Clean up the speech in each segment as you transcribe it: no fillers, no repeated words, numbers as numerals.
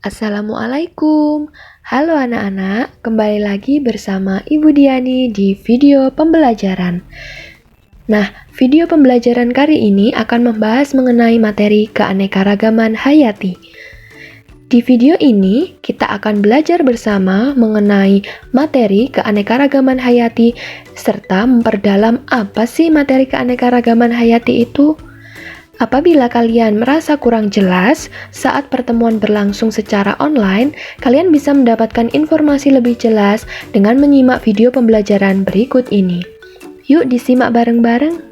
Assalamualaikum. Halo anak-anak, kembali lagi bersama Ibu Diani di video pembelajaran. Nah, video pembelajaran kali ini akan membahas mengenai materi keanekaragaman hayati. Di video ini, kita akan belajar bersama mengenai materi keanekaragaman hayati serta memperdalam apa sih materi keanekaragaman hayati itu. Apabila kalian merasa kurang jelas saat pertemuan berlangsung secara online, kalian bisa mendapatkan informasi lebih jelas dengan menyimak video pembelajaran berikut ini. Yuk disimak bareng-bareng.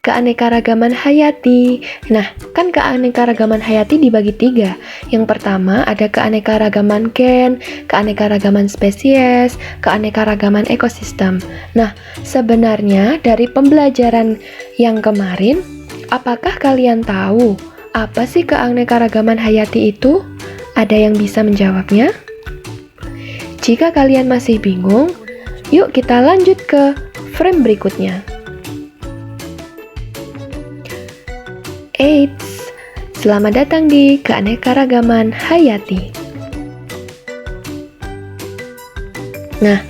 Keanekaragaman hayati. Nah, kan keanekaragaman hayati dibagi 3. Yang pertama ada keanekaragaman gen, keanekaragaman spesies, keanekaragaman ekosistem. Nah, sebenarnya dari pembelajaran yang kemarin, apakah kalian tahu apa sih keanekaragaman hayati itu? Ada yang bisa menjawabnya? Jika kalian masih bingung, yuk kita lanjut ke frame berikutnya. Eits, selamat datang di keanekaragaman hayati. Nah,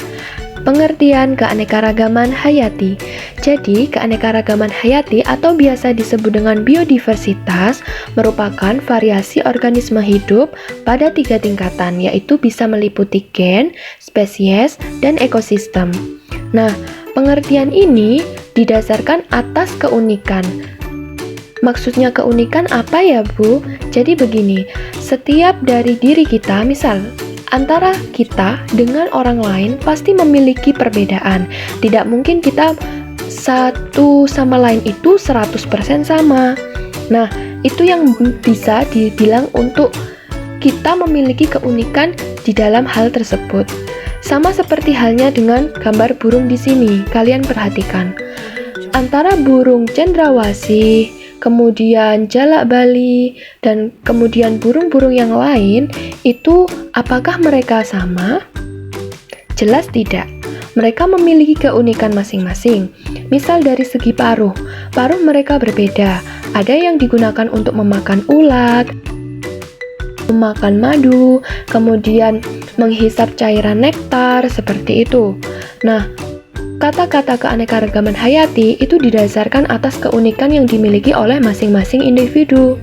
pengertian keanekaragaman hayati. Jadi, keanekaragaman hayati atau biasa disebut dengan biodiversitas merupakan variasi organisme hidup pada 3 tingkatan, yaitu bisa meliputi gen, spesies, dan ekosistem. Nah, pengertian ini didasarkan atas keunikan. Maksudnya keunikan apa ya, Bu? Jadi begini, setiap dari diri kita, misal antara kita dengan orang lain pasti memiliki perbedaan. Tidak mungkin kita satu sama lain itu 100% sama. Nah, itu yang bisa dibilang untuk kita memiliki keunikan di dalam hal tersebut. Sama seperti halnya dengan gambar burung di sini. Kalian perhatikan. Antara burung cendrawasih, kemudian jalak Bali, dan kemudian burung-burung yang lain, itu apakah mereka sama? Jelas tidak. Mereka memiliki keunikan masing-masing. Misal dari segi paruh mereka berbeda. Ada yang digunakan untuk memakan ulat, memakan madu, kemudian menghisap cairan nektar, seperti itu. Nah, kata-kata keanekaragaman hayati itu didasarkan atas keunikan yang dimiliki oleh masing-masing individu.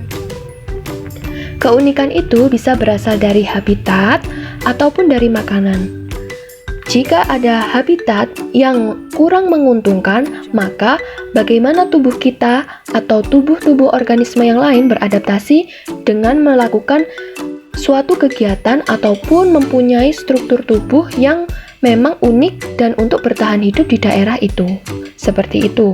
Keunikan itu bisa berasal dari habitat ataupun dari makanan. Jika ada habitat yang kurang menguntungkan, maka bagaimana tubuh kita atau tubuh-tubuh organisme yang lain beradaptasi dengan melakukan suatu kegiatan ataupun mempunyai struktur tubuh yang memang unik dan untuk bertahan hidup di daerah itu. Seperti itu.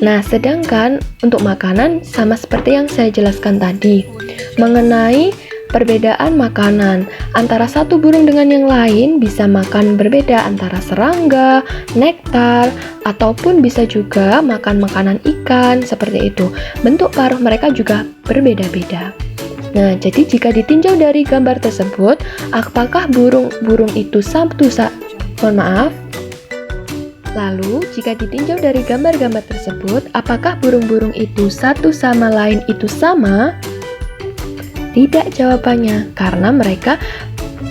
Nah, sedangkan untuk makanan sama seperti yang saya jelaskan tadi. Mengenai perbedaan makanan antara satu burung dengan yang lain bisa makan berbeda antara serangga, nektar, ataupun bisa juga makan makanan ikan, seperti itu. Bentuk paruh mereka juga berbeda-beda. Nah, jadi jika ditinjau dari gambar tersebut, apakah burung-burung itu Lalu, jika ditinjau dari gambar-gambar tersebut, apakah burung-burung itu satu sama lain itu sama? Tidak jawabannya, karena mereka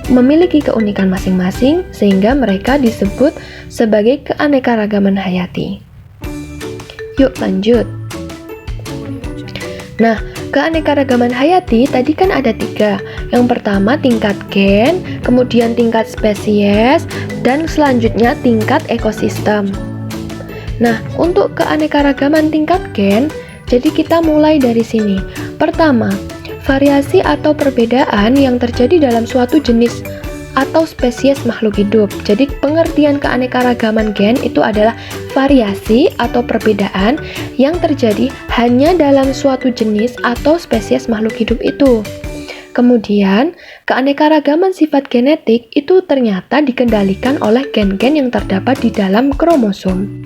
memiliki keunikan masing-masing, sehingga mereka disebut sebagai keanekaragaman hayati. Yuk lanjut. Nah, keanekaragaman hayati tadi kan ada 3. Yang pertama tingkat gen, kemudian tingkat spesies, dan selanjutnya tingkat ekosistem. Nah, untuk keanekaragaman tingkat gen, jadi kita mulai dari sini. Pertama, variasi atau perbedaan yang terjadi dalam suatu jenis atau spesies makhluk hidup. Jadi pengertian keanekaragaman gen itu adalah variasi atau perbedaan yang terjadi hanya dalam suatu jenis atau spesies makhluk hidup itu. Kemudian, keanekaragaman sifat genetik itu ternyata dikendalikan oleh gen-gen yang terdapat di dalam kromosom.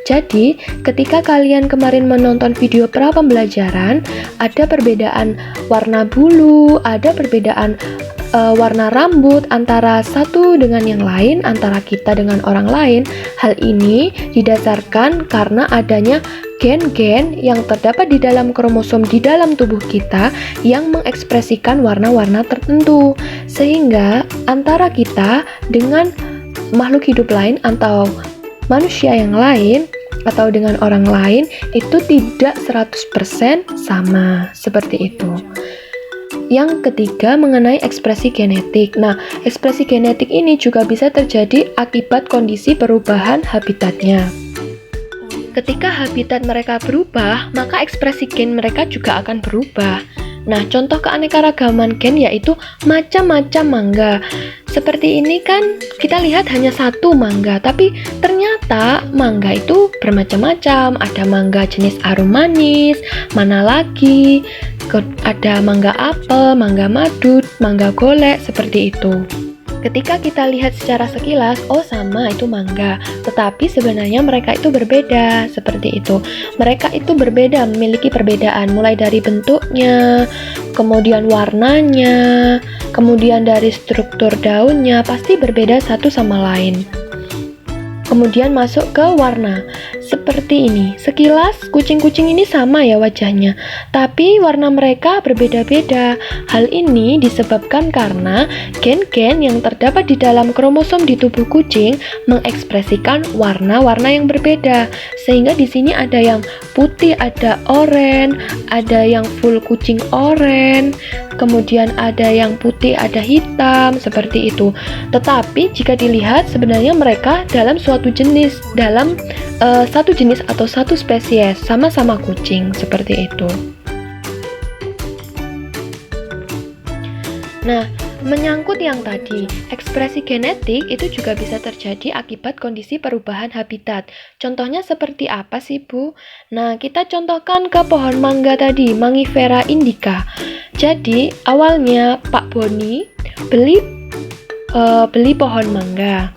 Jadi, ketika kalian kemarin menonton video pra pembelajaran, ada perbedaan warna bulu, ada perbedaan warna rambut antara satu dengan yang lain, antara kita dengan orang lain. Hal ini didasarkan karena adanya gen-gen yang terdapat di dalam kromosom di dalam tubuh kita yang mengekspresikan warna-warna tertentu. Sehingga antara kita dengan makhluk hidup lain atau manusia yang lain atau dengan orang lain itu tidak 100% sama, seperti itu. Yang ketiga mengenai ekspresi genetik. Nah, ekspresi genetik ini juga bisa terjadi akibat kondisi perubahan habitatnya. Ketika habitat mereka berubah, maka ekspresi gen mereka juga akan berubah. Nah, contoh keanekaragaman gen yaitu macam-macam mangga. Seperti ini kan kita lihat hanya satu mangga, tapi ternyata mangga itu bermacam-macam. Ada mangga jenis arum manis, mana lagi, ada mangga apel, mangga madud, mangga golek, seperti itu. Ketika kita lihat secara sekilas, oh sama itu mangga, tetapi sebenarnya mereka itu berbeda, seperti itu. Mereka itu berbeda, memiliki perbedaan, mulai dari bentuknya, kemudian warnanya, kemudian dari struktur daunnya, pasti berbeda satu sama lain. Kemudian masuk ke warna. Seperti ini. Sekilas kucing-kucing ini sama ya wajahnya, tapi warna mereka berbeda-beda. Hal ini disebabkan karena gen-gen yang terdapat di dalam kromosom di tubuh kucing mengekspresikan warna-warna yang berbeda. Sehingga di sini ada yang putih, ada oranye, ada yang full kucing oranye, kemudian ada yang putih, ada hitam, seperti itu. Tetapi jika dilihat sebenarnya mereka dalam suatu jenis, dalam satu jenis atau satu spesies, sama-sama kucing, seperti itu. Nah, menyangkut yang tadi, ekspresi genetik itu juga bisa terjadi akibat kondisi perubahan habitat. Contohnya seperti apa sih, Bu? Nah, kita contohkan ke pohon mangga tadi, Mangifera indica. Jadi, awalnya Pak Boni beli pohon mangga.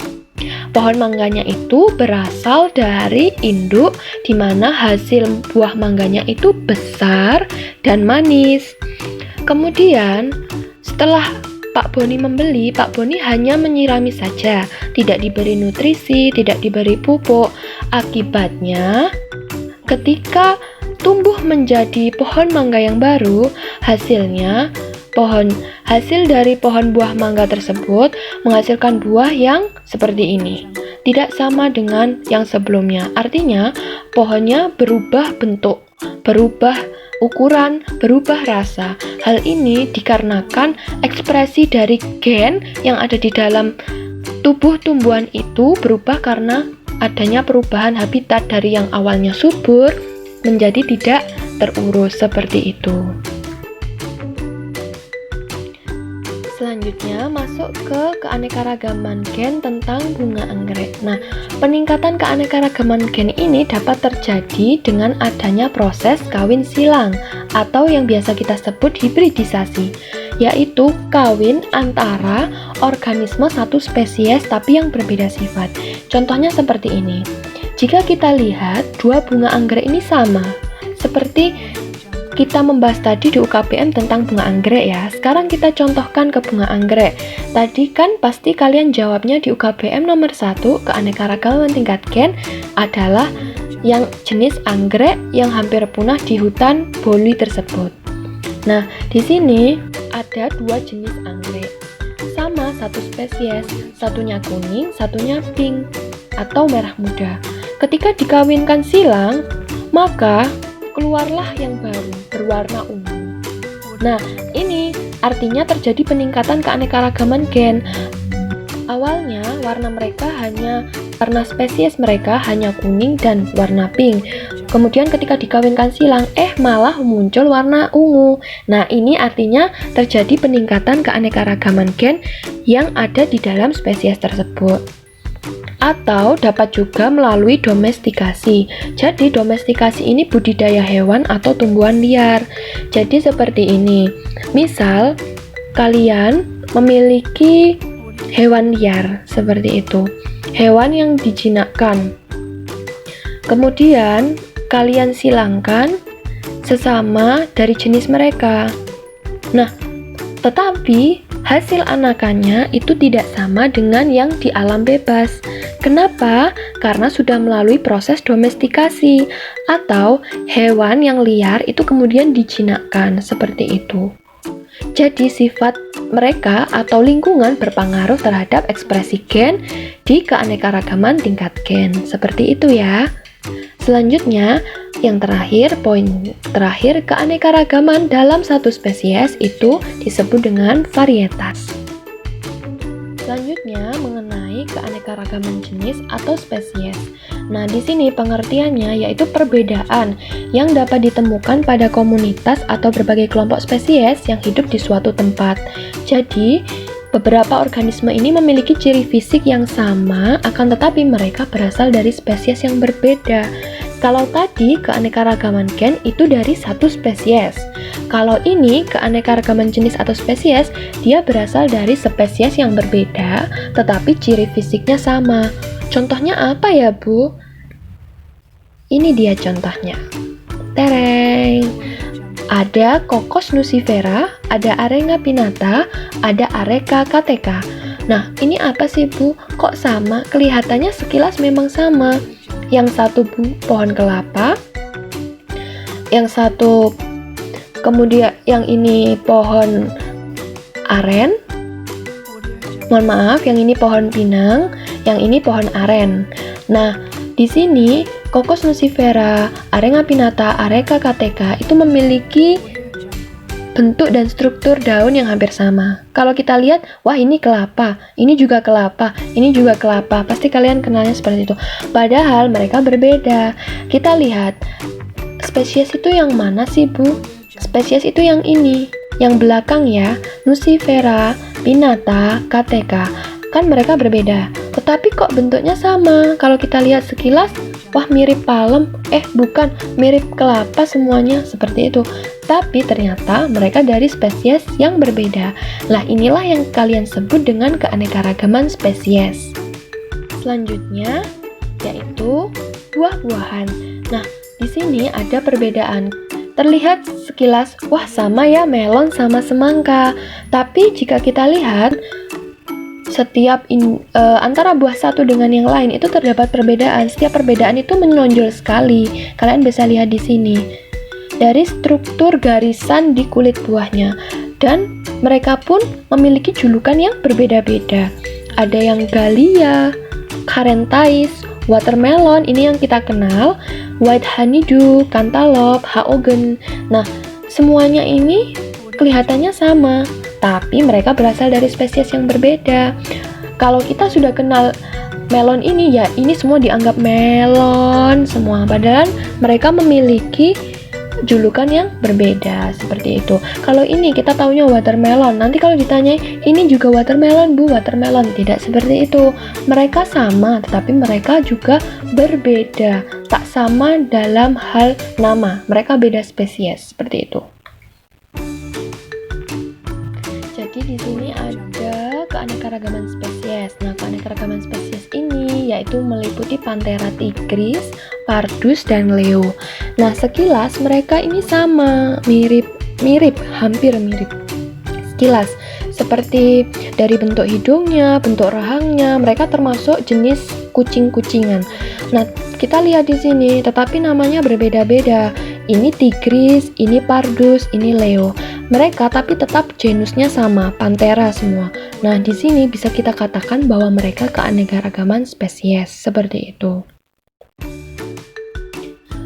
Pohon mangganya itu berasal dari induk di mana hasil buah mangganya itu besar dan manis. Kemudian setelah Pak Boni membeli, Pak Boni hanya menyirami saja, tidak diberi nutrisi, tidak diberi pupuk. Akibatnya ketika tumbuh menjadi pohon mangga yang baru, hasil dari pohon buah mangga tersebut menghasilkan buah yang seperti ini. Tidak sama dengan yang sebelumnya. Artinya, pohonnya berubah bentuk, berubah ukuran, berubah rasa. Hal ini dikarenakan ekspresi dari gen yang ada di dalam tubuh tumbuhan itu berubah karena adanya perubahan habitat dari yang awalnya subur menjadi tidak terurus, seperti itu. Selanjutnya masuk ke keanekaragaman gen tentang bunga anggrek. Nah, peningkatan keanekaragaman gen ini dapat terjadi dengan adanya proses kawin silang atau yang biasa kita sebut hibridisasi, yaitu kawin antara organisme satu spesies tapi yang berbeda sifat. Contohnya seperti ini. Jika kita lihat dua bunga anggrek ini sama, seperti kita membahas tadi di UKBM tentang bunga anggrek ya. Sekarang kita contohkan ke bunga anggrek. Tadi kan pasti kalian jawabnya di UKBM nomor 1 keanekaragaman tingkat gen adalah yang jenis anggrek yang hampir punah di hutan Boli tersebut. Nah, di sini ada dua jenis anggrek. Sama satu spesies, satunya kuning, satunya pink atau merah muda. Ketika dikawinkan silang, maka keluarlah yang baru berwarna ungu. Nah, ini artinya terjadi peningkatan keanekaragaman gen. Awalnya warna spesies mereka hanya kuning dan warna pink. Kemudian ketika dikawinkan silang, malah muncul warna ungu. Nah, ini artinya terjadi peningkatan keanekaragaman gen yang ada di dalam spesies tersebut. Atau dapat juga melalui domestikasi. Jadi domestikasi ini budidaya hewan atau tumbuhan liar. Jadi seperti ini. Misal kalian memiliki hewan liar seperti itu. Hewan yang dijinakkan. Kemudian kalian silangkan sesama dari jenis mereka. Nah, tetapi hasil anakannya itu tidak sama dengan yang di alam bebas. Kenapa? Karena sudah melalui proses domestikasi atau hewan yang liar itu kemudian dijinakkan seperti itu. Jadi sifat mereka atau lingkungan berpengaruh terhadap ekspresi gen di keanekaragaman tingkat gen. Seperti itu ya. Selanjutnya, yang terakhir, poin terakhir, keanekaragaman dalam satu spesies itu disebut dengan varietas. Selanjutnya, mengenai keanekaragaman jenis atau spesies. Nah, di sini pengertiannya yaitu perbedaan yang dapat ditemukan pada komunitas atau berbagai kelompok spesies yang hidup di suatu tempat. Jadi, beberapa organisme ini memiliki ciri fisik yang sama, akan tetapi mereka berasal dari spesies yang berbeda. Kalau tadi keanekaragaman gen itu dari satu spesies. Kalau ini keanekaragaman jenis atau spesies, dia berasal dari spesies yang berbeda, tetapi ciri fisiknya sama. Contohnya apa ya, Bu? Ini dia contohnya. Tereng! Ada Cocos nucifera, ada Arenga pinnata, ada Areca catecha. Nah, ini apa sih, Bu? Kok sama? Kelihatannya sekilas memang sama. Yang satu pohon kelapa, yang satu kemudian yang ini pohon aren. Mohon maaf, yang ini pohon pinang, yang ini pohon aren. Nah, di sini Cocos nucifera, Arenga pinnata, Areca catecha itu memiliki bentuk dan struktur daun yang hampir sama. Kalau kita lihat, wah ini kelapa, ini juga kelapa, ini juga kelapa. Pasti kalian kenalnya seperti itu. Padahal mereka berbeda. Kita lihat, spesies itu yang mana sih, Bu? Spesies itu yang ini, yang belakang ya, Nucifera, Pinnata, catecha. Kan mereka berbeda. Tetapi kok bentuknya sama? Kalau kita lihat sekilas, wah mirip palem, bukan, mirip kelapa semuanya, seperti itu. Tapi ternyata mereka dari spesies yang berbeda. Lah inilah yang kalian sebut dengan keanekaragaman spesies. Selanjutnya yaitu buah-buahan. Nah, di sini ada perbedaan. Terlihat sekilas, wah sama ya melon sama semangka. Tapi jika kita lihat setiap antara buah satu dengan yang lain itu terdapat perbedaan. Setiap perbedaan itu menonjol sekali. Kalian bisa lihat di sini dari struktur garisan di kulit buahnya, dan mereka pun memiliki julukan yang berbeda-beda. Ada yang Galia, Carentais, watermelon, ini yang kita kenal, white honeydew, cantaloupe, haogen. Nah, semuanya ini kelihatannya sama, tapi mereka berasal dari spesies yang berbeda. Kalau kita sudah kenal melon ini, ya ini semua dianggap melon semua, padahal mereka memiliki julukan yang berbeda, seperti itu. Kalau ini kita taunya watermelon, nanti kalau ditanya ini juga watermelon, Bu, watermelon, tidak seperti itu. Mereka sama, tetapi mereka juga berbeda, tak sama dalam hal nama, mereka beda spesies, seperti itu. Jadi di sini ada keanekaragaman spesies. Nah, keanekaragaman spesies ini yaitu meliputi Panthera tigris, Pardus, dan Leo. Nah, sekilas mereka ini sama, mirip, hampir mirip. Sekilas, seperti dari bentuk hidungnya, bentuk rahangnya, mereka termasuk jenis kucing-kucingan. Nah, kita lihat di sini, tetapi namanya berbeda-beda. Ini tigris, ini Pardus, ini Leo. Mereka tapi tetap genusnya sama, Panthera semua. Nah, di sini bisa kita katakan bahwa mereka keanekaragaman spesies, seperti itu.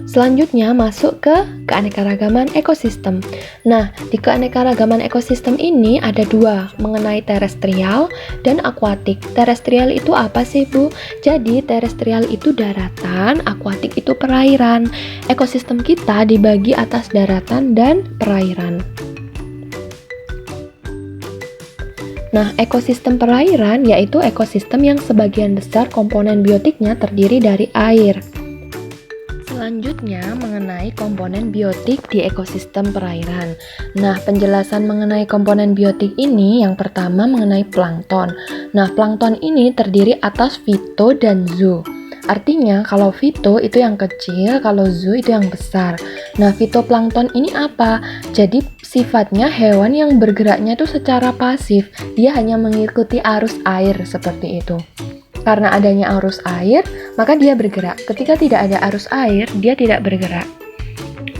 Selanjutnya masuk ke keanekaragaman ekosistem. Nah, di keanekaragaman ekosistem ini ada dua, mengenai terestrial dan akuatik. Terestrial itu apa sih, Bu? Jadi, terestrial itu daratan, akuatik itu perairan. Ekosistem kita dibagi atas daratan dan perairan. Nah, ekosistem perairan yaitu ekosistem yang sebagian besar komponen biotiknya terdiri dari air. Selanjutnya mengenai komponen biotik di ekosistem perairan. Nah, penjelasan mengenai komponen biotik ini yang pertama mengenai plankton. Nah, plankton ini terdiri atas fito dan zoo. Artinya kalau fito itu yang kecil, kalau zoo itu yang besar. Nah, fitoplankton ini apa? Jadi sifatnya hewan yang bergeraknya itu secara pasif, dia hanya mengikuti arus air seperti itu. Karena adanya arus air, maka dia bergerak. Ketika tidak ada arus air, dia tidak bergerak.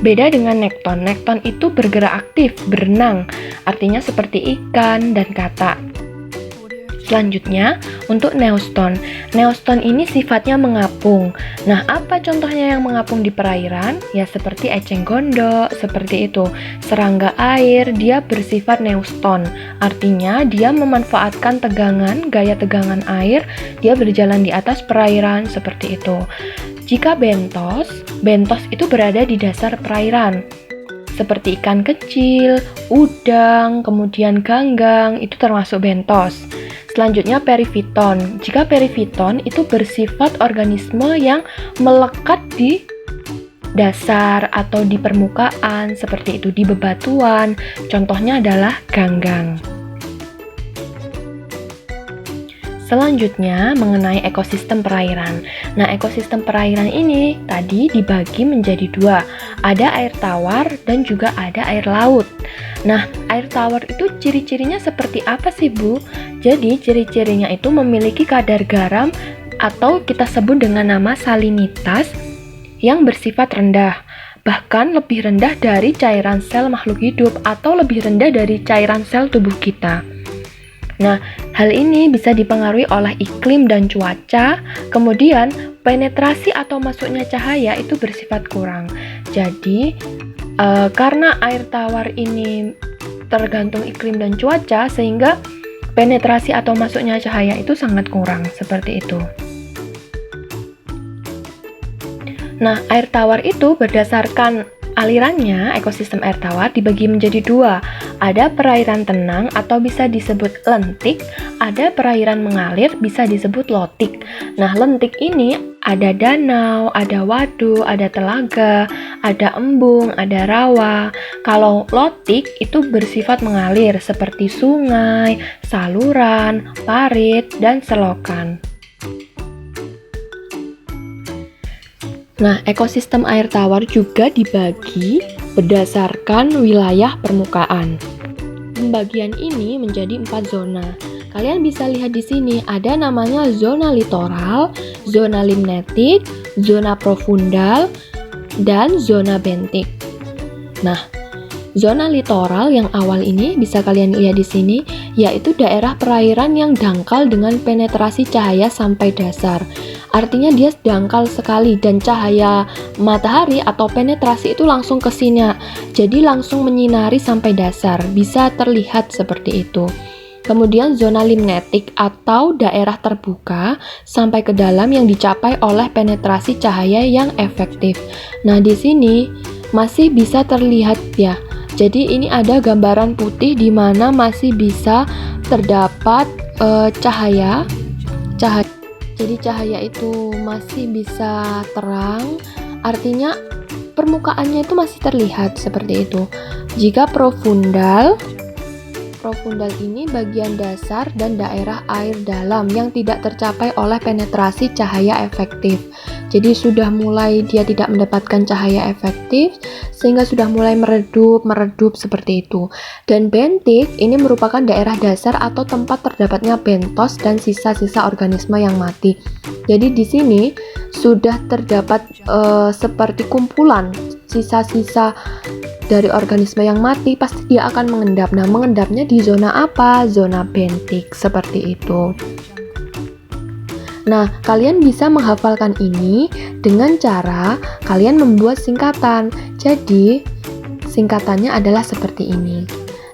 Beda dengan nekton. Nekton itu bergerak aktif, berenang, artinya seperti ikan dan katak. Selanjutnya, untuk neoston. Neoston ini sifatnya mengapung. Nah, apa contohnya yang mengapung di perairan? Ya, seperti eceng gondok, seperti itu. Serangga air, dia bersifat neoston. Artinya, dia memanfaatkan gaya tegangan air, dia berjalan di atas perairan, seperti itu. Jika bentos, bentos itu berada di dasar perairan. Seperti ikan kecil, udang, kemudian ganggang, itu termasuk bentos. Selanjutnya perifiton. Jika perifiton itu bersifat organisme yang melekat di dasar atau di permukaan, seperti itu di bebatuan. Contohnya adalah ganggang. Selanjutnya mengenai ekosistem perairan. Nah, ekosistem perairan ini tadi dibagi menjadi dua. Ada air tawar dan juga ada air laut. Nah, air tawar itu ciri-cirinya seperti apa sih, Bu? Jadi, ciri-cirinya itu memiliki kadar garam atau kita sebut dengan nama salinitas yang bersifat rendah. Bahkan lebih rendah dari cairan sel makhluk hidup atau lebih rendah dari cairan sel tubuh kita. Nah, hal ini bisa dipengaruhi oleh iklim dan cuaca, kemudian penetrasi atau masuknya cahaya itu bersifat kurang. Jadi, karena air tawar ini tergantung iklim dan cuaca, sehingga penetrasi atau masuknya cahaya itu sangat kurang, seperti itu. Nah, air tawar itu berdasarkan alirannya, ekosistem air tawar dibagi menjadi dua. Ada perairan tenang atau bisa disebut lentik, ada perairan mengalir bisa disebut lotik. Nah, lentik ini ada danau, ada waduk, ada telaga, ada embung, ada rawa. Kalau lotik itu bersifat mengalir seperti sungai, saluran, parit, dan selokan. Nah, ekosistem air tawar juga dibagi berdasarkan wilayah permukaan. Pembagian ini menjadi 4 zona. Kalian bisa lihat di sini ada namanya zona litoral, zona limnetik, zona profundal, dan zona bentik. Nah, zona litoral yang awal ini bisa kalian lihat di sini, yaitu daerah perairan yang dangkal dengan penetrasi cahaya sampai dasar. Artinya dia dangkal sekali dan cahaya matahari atau penetrasi itu langsung ke sini. Jadi langsung menyinari sampai dasar, bisa terlihat seperti itu. Kemudian zona limnetik atau daerah terbuka sampai ke dalam yang dicapai oleh penetrasi cahaya yang efektif. Nah, di sini masih bisa terlihat ya. Jadi ini ada gambaran putih di mana masih bisa terdapat cahaya. Jadi cahaya itu masih bisa terang, artinya permukaannya itu masih terlihat seperti itu. Jika profundal ini bagian dasar dan daerah air dalam yang tidak tercapai oleh penetrasi cahaya efektif. Jadi sudah mulai dia tidak mendapatkan cahaya efektif sehingga sudah mulai meredup seperti itu. Dan bentik ini merupakan daerah dasar atau tempat terdapatnya bentos dan sisa-sisa organisme yang mati. Jadi di sini sudah terdapat seperti kumpulan sisa-sisa dari organisme yang mati, pasti dia akan mengendap. Nah, mengendapnya di zona apa? Zona bentik, seperti itu. Nah, kalian bisa menghafalkan ini dengan cara kalian membuat singkatan. Jadi, singkatannya adalah seperti ini.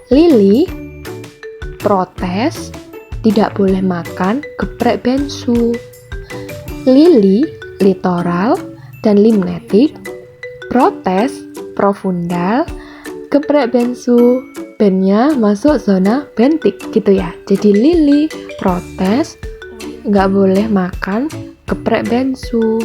Lili protes tidak boleh makan geprek bensu. Lili litoral dan limnetik protes profundal, geprek bensu, bennya masuk zona bentik gitu ya. Jadi Lili protes nggak boleh makan geprek bensu.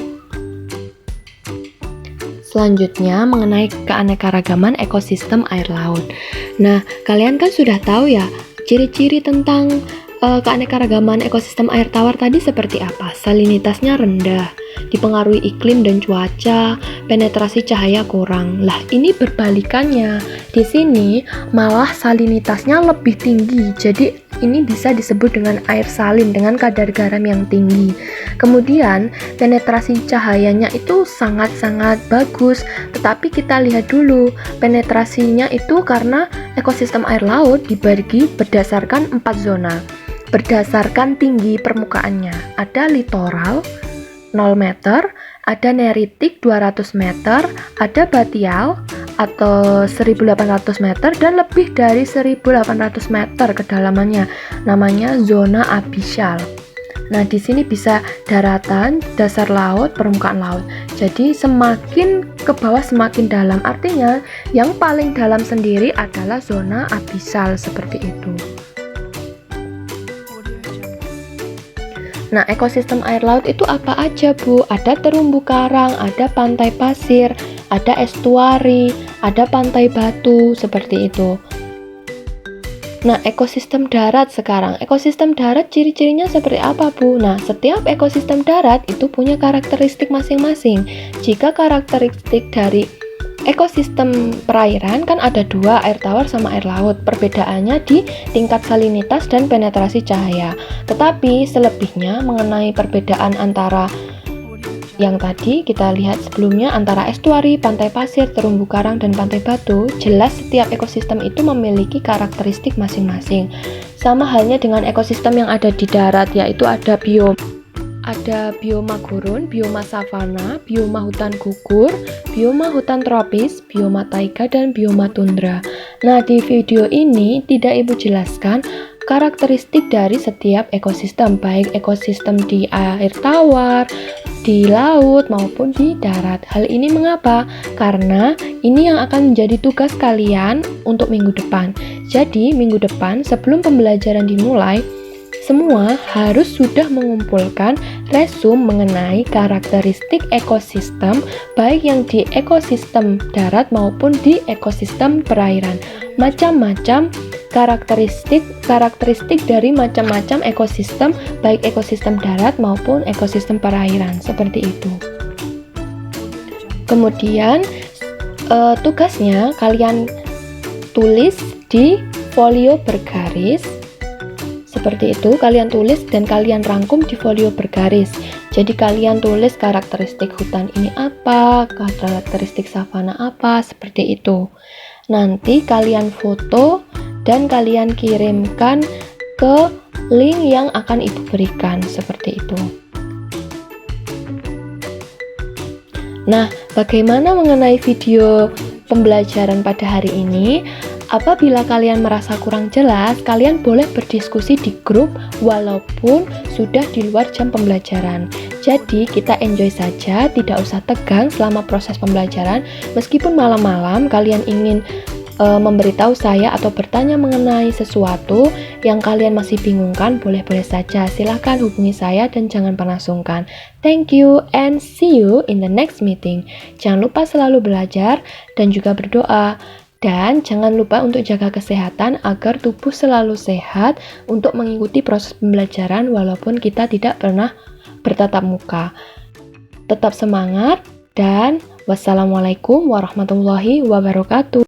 Selanjutnya mengenai keanekaragaman ekosistem air laut. Nah, kalian kan sudah tahu ya ciri-ciri tentang Keanekaragaman ekosistem air tawar tadi seperti apa? Salinitasnya rendah, dipengaruhi iklim dan cuaca, penetrasi cahaya kurang. Lah, ini berbalikannya. Di sini malah salinitasnya lebih tinggi. Jadi ini bisa disebut dengan air salin dengan kadar garam yang tinggi. Kemudian penetrasi cahayanya itu sangat-sangat bagus. Tetapi kita lihat dulu penetrasinya itu karena ekosistem air laut dibagi berdasarkan 4 zona. Berdasarkan tinggi permukaannya. Ada litoral 0 meter, ada neritik 200 meter, ada batial atau 1800 meter dan lebih dari 1800 meter kedalamannya. Namanya zona abyssal. Nah, di sini bisa daratan, dasar laut, permukaan laut. Jadi semakin ke bawah semakin dalam. Artinya yang paling dalam sendiri adalah zona abyssal seperti itu. Nah, ekosistem air laut itu apa aja, Bu? Ada terumbu karang, ada pantai pasir, ada estuari, ada pantai batu, seperti itu. Nah, ekosistem darat sekarang. Ekosistem darat ciri-cirinya seperti apa, Bu? Nah, setiap ekosistem darat itu punya karakteristik masing-masing. Jika karakteristik dari ekosistem perairan kan ada dua, air tawar sama air laut. Perbedaannya di tingkat salinitas dan penetrasi cahaya. Tetapi selebihnya mengenai perbedaan antara yang tadi kita lihat sebelumnya antara estuari, pantai pasir, terumbu karang, dan pantai batu, jelas setiap ekosistem itu memiliki karakteristik masing-masing. Sama halnya dengan ekosistem yang ada di darat, yaitu ada bioma gurun, bioma savana, bioma hutan gugur, bioma hutan tropis, bioma taiga, dan bioma tundra. Nah, di video ini tidak Ibu jelaskan karakteristik dari setiap ekosistem, baik ekosistem di air tawar, di laut, maupun di darat. Hal ini mengapa? Karena ini yang akan menjadi tugas kalian untuk minggu depan. Jadi, minggu depan sebelum pembelajaran dimulai, semua harus sudah mengumpulkan resume mengenai karakteristik ekosistem, baik yang di ekosistem darat maupun di ekosistem perairan. Macam-macam karakteristik dari macam-macam ekosistem, baik ekosistem darat maupun ekosistem perairan, seperti itu. Kemudian tugasnya kalian tulis di folio bergaris. Seperti itu, kalian tulis dan kalian rangkum di folio bergaris. Jadi kalian tulis karakteristik hutan ini apa, karakteristik savana apa, seperti itu. Nanti kalian foto dan kalian kirimkan ke link yang akan Ibu berikan, seperti itu. Nah, bagaimana mengenai video pembelajaran pada hari ini? Apabila kalian merasa kurang jelas, kalian boleh berdiskusi di grup walaupun sudah di luar jam pembelajaran. Jadi kita enjoy saja, tidak usah tegang selama proses pembelajaran. Meskipun malam-malam kalian ingin memberitahu saya atau bertanya mengenai sesuatu yang kalian masih bingungkan, boleh-boleh saja. Silahkan hubungi saya dan jangan pernah sungkan. Thank you and see you in the next meeting. Jangan lupa selalu belajar dan juga berdoa. Dan jangan lupa untuk jaga kesehatan agar tubuh selalu sehat untuk mengikuti proses pembelajaran walaupun kita tidak pernah bertatap muka. Tetap semangat dan wassalamualaikum warahmatullahi wabarakatuh.